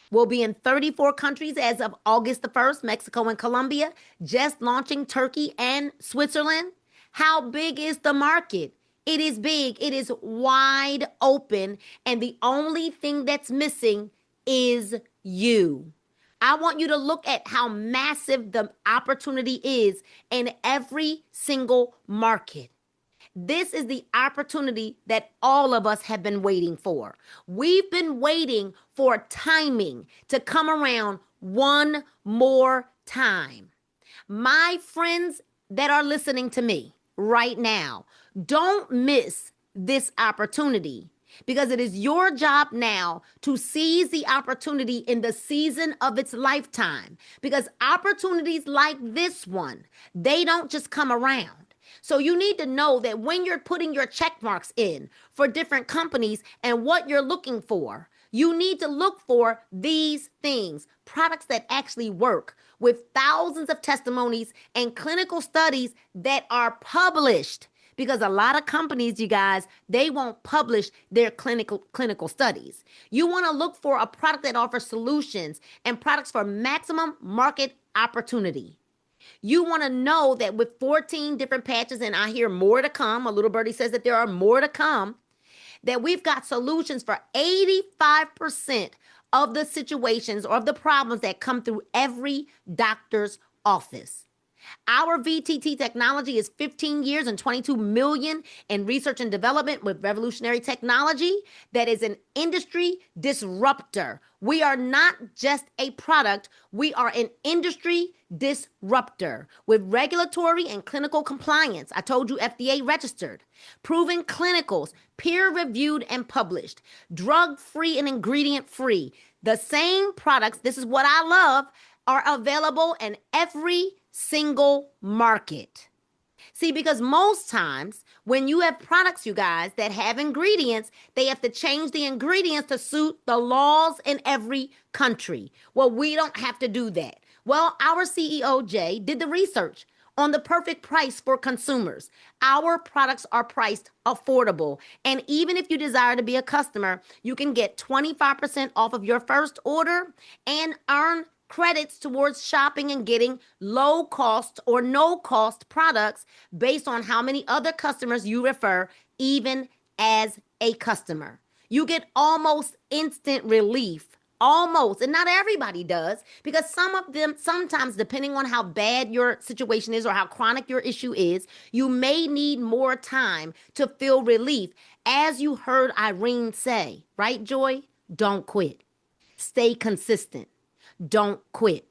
We'll be in 34 countries as of August the 1st, Mexico and Colombia, just launching Turkey and Switzerland. How big is the market? It is big. It is wide open. And the only thing that's missing is you. I want you to look at how massive the opportunity is in every single market. This is the opportunity that all of us have been waiting for. We've been waiting for timing to come around one more time. My friends that are listening to me right now, don't miss this opportunity because it is your job now to seize the opportunity in the season of its lifetime. Because opportunities like this one, they don't just come around. So you need to know that when you're putting your check marks in for different companies and what you're looking for, you need to look for these things, products that actually work with thousands of testimonies and clinical studies that are published. Because a lot of companies, you guys, they won't publish their clinical studies. You want to look for a product that offers solutions and products for maximum market opportunity. You want to know that with 14 different patches, and I hear more to come, a little birdie says that there are more to come, that we've got solutions for 85% of the situations or of the problems that come through every doctor's office. Our VTT technology is 15 years and 22 million in research and development with revolutionary technology that is an industry disruptor. We are not just a product, we are an industry disruptor with regulatory and clinical compliance. I told you FDA registered, proven clinicals, peer-reviewed and published, drug-free and ingredient-free. The same products, this is what I love, are available in every single market. See, because most times when you have products, you guys, that have ingredients, they have to change the ingredients to suit the laws in every country. Well, we don't have to do that. Well, our CEO, Jay, did the research. on the perfect price for consumers. Our products are priced affordable. And even if you desire to be a customer, you can get 25% off of your first order and earn credits towards shopping and getting low cost or no cost products based on how many other customers you refer, even as a customer. You get almost instant relief. Almost, and not everybody does, because some of them, sometimes, depending on how bad your situation is or how chronic your issue is, you may need more time to feel relief. As you heard Irene say, right, Joy? Don't quit. Stay consistent. Don't quit.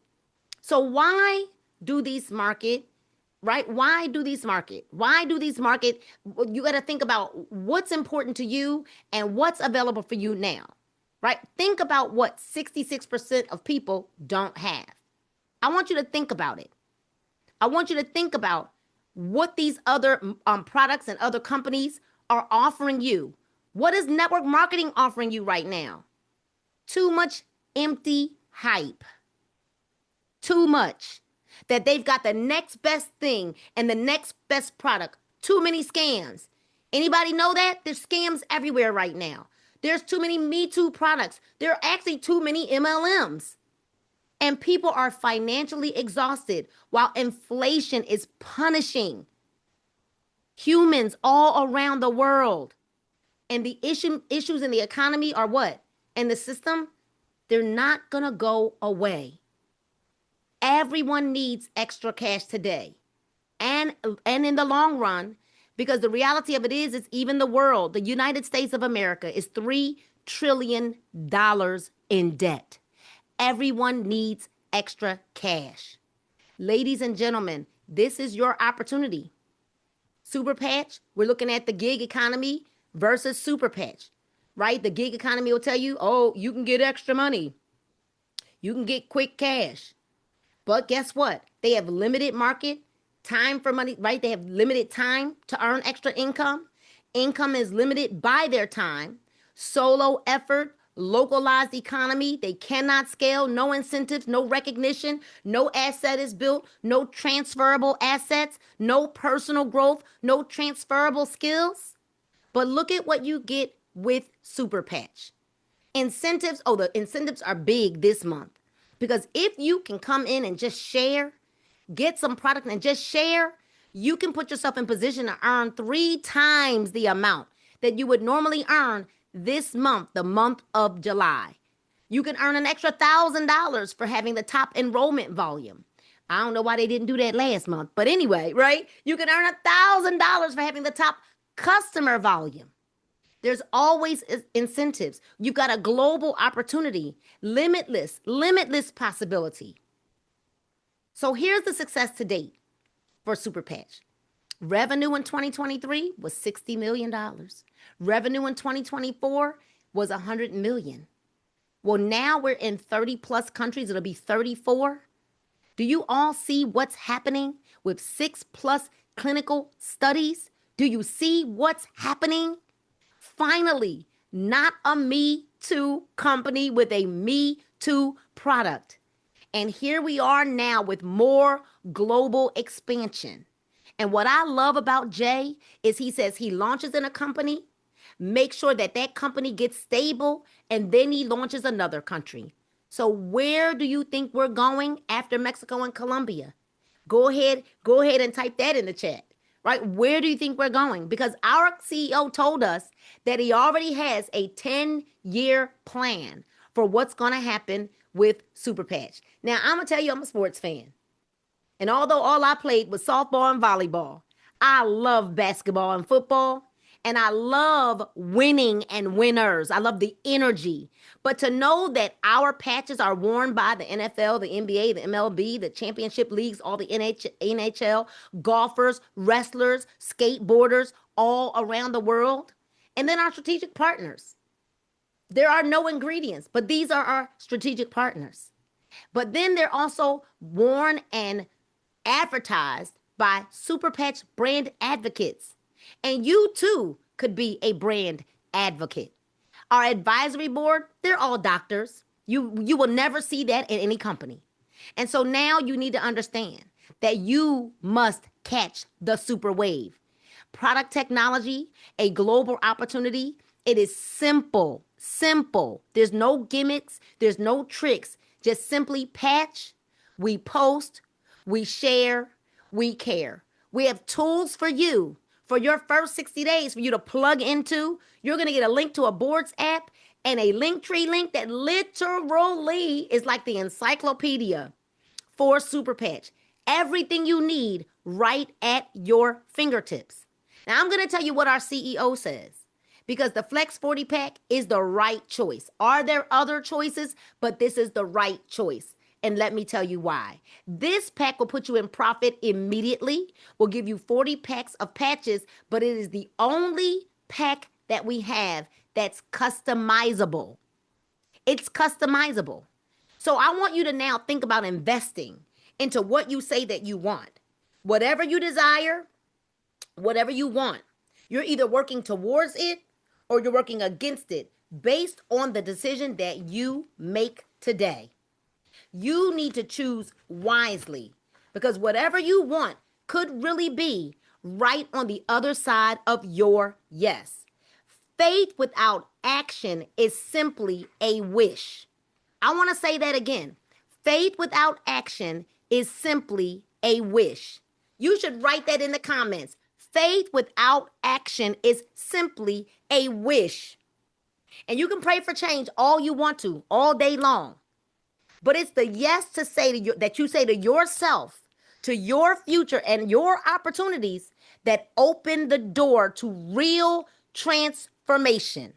So why do these market, right? Why do these market? Why do these market? You got to think about what's important to you and what's available for you now, right? Think about what 66% of people don't have. I want you to think about it. I want you to think about what these other products and other companies are offering you. What is network marketing offering you right now? Too much empty hype. Too much. That they've got the next best thing and the next best product. Too many scams. Anybody know that? There's scams everywhere right now. There's too many Me Too products. There are actually too many MLMs. And people are financially exhausted while inflation is punishing humans all around the world. And the issues in the economy are what? And the system, they're not going to go away. Everyone needs extra cash today. And in the long run, because the reality of it is even the world, the United States of America is $3 trillion in debt. Everyone needs extra cash. Ladies and gentlemen, this is your opportunity. Super Patch, we're looking at the gig economy versus Super Patch, right? The gig economy will tell you, oh, you can get extra money. You can get quick cash. But guess what? They have limited market time for money, right? They have limited time to earn extra income. Income is limited by their time. Solo effort, localized economy. They cannot scale, no incentives, no recognition, no asset is built, no transferable assets, no personal growth, no transferable skills. But look at what you get with Super Patch. Incentives, the incentives are big this month. Because if you can come in and just share, get some product and just share, you can put yourself in position to earn 3 times the amount that you would normally earn this month, the month of July. You can earn an extra $1,000 for having the top enrollment volume. I don't know why they didn't do that last month, but anyway, right? You can earn $1,000 for having the top customer volume. There's always incentives. You've got a global opportunity, limitless possibility. So here's the success to date for Super Patch. Revenue in 2023 was $60 million. Revenue in 2024 was $100 million. Well, now we're in 30 plus countries. It'll be 34. Do you all see what's happening with 6+ clinical studies? Do you see what's happening? Finally, not a Me Too company with a Me Too product. And here we are now with more global expansion. And what I love about Jay is he says he launches in a company, make sure that that company gets stable, and then he launches another country. So where do you think we're going after Mexico and Colombia? Go ahead and type that in the chat. Right? Where do you think we're going? Because our CEO told us that he already has a 10-year plan for what's going to happen with Super Patch. Now, I'm going to tell you, I'm a sports fan. And although all I played was softball and volleyball, I love basketball and football. And I love winning and winners. I love the energy. But to know that our patches are worn by the NFL, the NBA, the MLB, the championship leagues, all the NHL, golfers, wrestlers, skateboarders, all around the world. And then our strategic partners. There are no ingredients, but these are our strategic partners. But then they're also worn and advertised by Super Patch brand advocates. And you too could be a brand advocate. Our advisory board, they're all doctors. You will never see that in any company. And so now you need to understand that you must catch the super wave. Product technology, a global opportunity. It is simple, simple. There's no gimmicks, there's no tricks. Just simply patch, we post, we share, we care. We have tools for you for your first 60 days for you to plug into. You're going to get a link to a Boards app and a Linktree link that literally is like the encyclopedia for Super Patch. Everything you need right at your fingertips. Now, I'm going to tell you what our CEO says, because the Flex 40 pack is the right choice. Are there other choices? But this is the right choice. And let me tell you why. This pack will put you in profit immediately, will give you 40 packs of patches, but it is the only pack that we have that's customizable. It's customizable. So I want you to now think about investing into what you say that you want. Whatever you desire, whatever you want, you're either working towards it or you're working against it based on the decision that you make today. You need to choose wisely, because whatever you want could really be right on the other side of your yes. Faith without action is simply a wish. I want to say that again. Faith without action is simply a wish. You should write that in the comments. Faith without action is simply a wish. And you can pray for change all you want to, all day long. But it's the yes to say to you, that you say to yourself, to your future and your opportunities, that open the door to real transformation.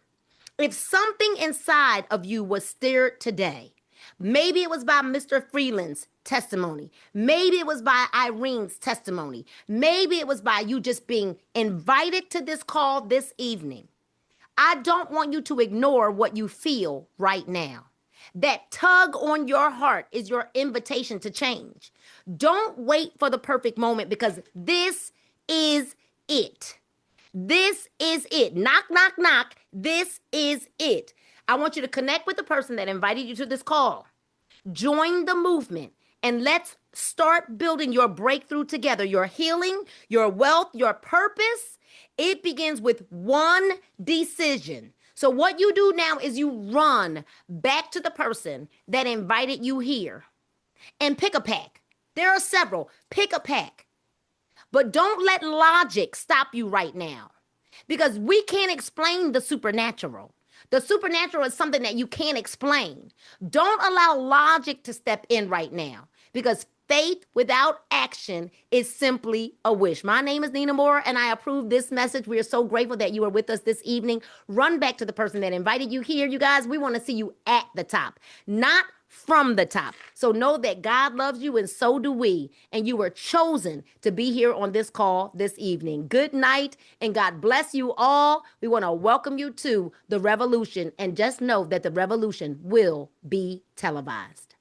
If something inside of you was stirred today, maybe it was by Mr. Freeland's testimony. Maybe it was by Irene's testimony. Maybe it was by you just being invited to this call this evening. I don't want you to ignore what you feel right now. That tug on your heart is your invitation to change. Don't wait for the perfect moment, because this is it. This is it. Knock, knock, knock. This is it. I want you to connect with the person that invited you to this call. Join the movement and let's start building your breakthrough together. Your healing, your wealth, your purpose. It begins with one decision. So what you do now is you run back to the person that invited you here and pick a pack. There are several. Pick a pack. But don't let logic stop you right now, because we can't explain the supernatural. The supernatural is something that you can't explain. Don't allow logic to step in right now, because faith without action is simply a wish. My name is Nina Moore, and I approve this message. We are so grateful that you are with us this evening. Run back to the person that invited you here. You guys, we want to see you at the top, not from the top. So know that God loves you, and so do we. And you were chosen to be here on this call this evening. Good night, and God bless you all. We want to welcome you to the revolution. And just know that the revolution will be televised.